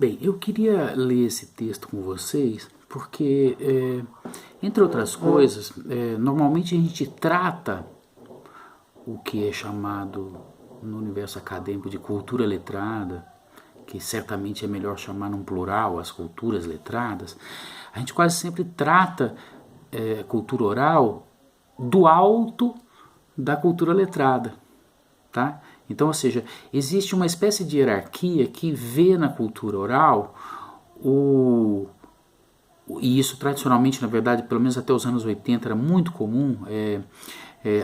Bem, eu queria ler esse texto com vocês porque, entre outras coisas, normalmente a gente trata o que é chamado no universo acadêmico de cultura letrada, que certamente é melhor chamar num plural as culturas letradas. A gente quase sempre trata cultura oral do alto da cultura letrada, tá? Então, ou seja, existe uma espécie de hierarquia que vê na cultura oral e isso tradicionalmente, na verdade, pelo menos até os anos 80 era muito comum.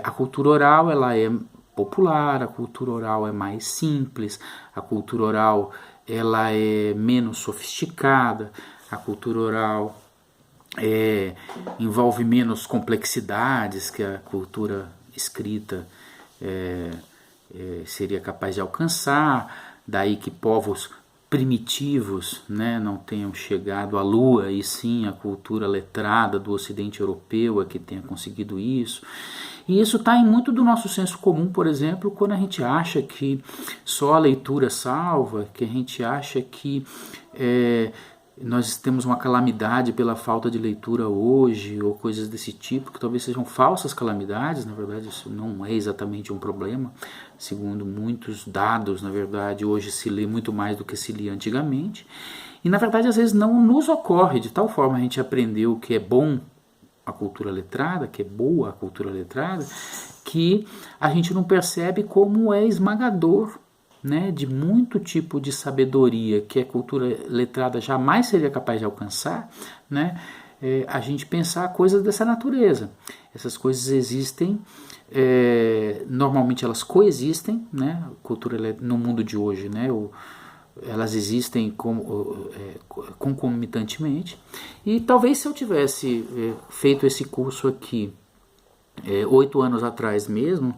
A cultura oral ela é popular, a cultura oral é mais simples, a cultura oral ela é menos sofisticada, a cultura oral envolve menos complexidades que a cultura escrita seria capaz de alcançar. Daí que povos primitivos, né, não tenham chegado à Lua, e sim a cultura letrada do Ocidente Europeu é que tenha conseguido isso. E isso está em muito do nosso senso comum, por exemplo, quando a gente acha que só a leitura salva, que a gente acha que nós temos uma calamidade pela falta de leitura hoje, ou coisas desse tipo, que talvez sejam falsas calamidades. Na verdade, isso não é exatamente um problema. Segundo muitos dados, na verdade, hoje se lê muito mais do que se lia antigamente. E, na verdade, às vezes não nos ocorre, de tal forma a gente aprendeu que é bom a cultura letrada, que é boa a cultura letrada, que a gente não percebe como é esmagador, né, de muito tipo de sabedoria que a cultura letrada jamais seria capaz de alcançar, né, a gente pensar coisas dessa natureza. Essas coisas existem, normalmente elas coexistem, né, no mundo de hoje, né, elas existem concomitantemente. E talvez se eu tivesse feito esse curso aqui 8 anos atrás mesmo,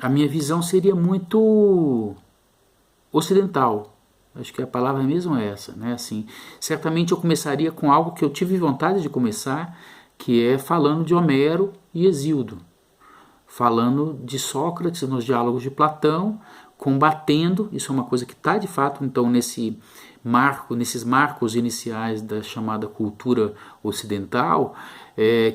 a minha visão seria muito ocidental. Acho que a palavra mesmo é essa, né? Assim, certamente eu começaria com algo que eu tive vontade de começar, que é falando de Homero e Hesíodo, falando de Sócrates nos diálogos de Platão, combatendo, isso é uma coisa que está de fato então nesses marcos iniciais da chamada cultura ocidental,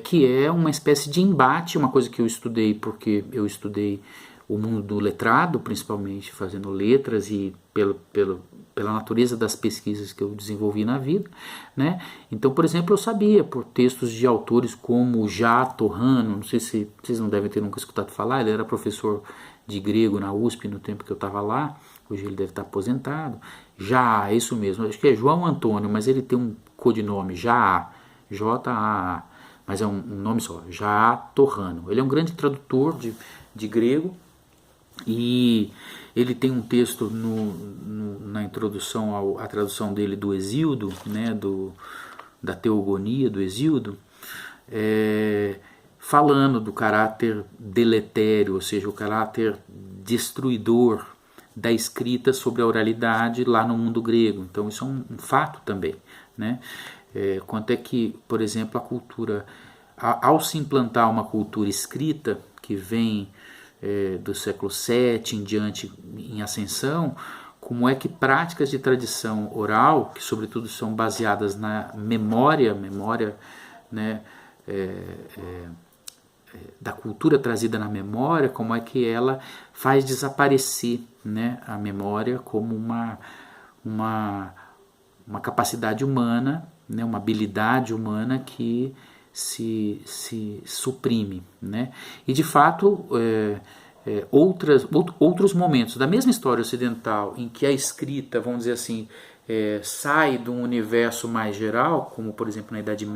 que é uma espécie de embate, uma coisa que eu estudei porque eu estudei o mundo do letrado, principalmente fazendo letras e pela natureza das pesquisas que eu desenvolvi na vida, né? Então, por exemplo, eu sabia por textos de autores como Já Torrano, não sei se vocês não devem ter nunca escutado falar, ele era professor de grego na USP no tempo que eu estava lá, hoje ele deve estar aposentado. Já, é isso mesmo, acho que é João Antônio, mas ele tem um codinome, Já, J-A-A, mas é um nome só, Já Torrano. Ele é um grande tradutor de grego, e ele tem um texto na introdução à tradução dele do Hesíodo, né, da Teogonia do Hesíodo, falando do caráter deletério, ou seja, o caráter destruidor da escrita sobre a oralidade lá no mundo grego. Então isso é um fato também, né? Quanto é que, por exemplo, a cultura, ao se implantar uma cultura escrita que vem do século VII em diante em ascensão, como é que práticas de tradição oral, que sobretudo são baseadas na memória, né, da cultura trazida na memória, como é que ela faz desaparecer, né, a memória como uma capacidade humana, né, uma habilidade humana que se suprime, né? E de fato outros momentos da mesma história ocidental em que a escrita, vamos dizer assim, sai de um universo mais geral, como por exemplo na Idade Média,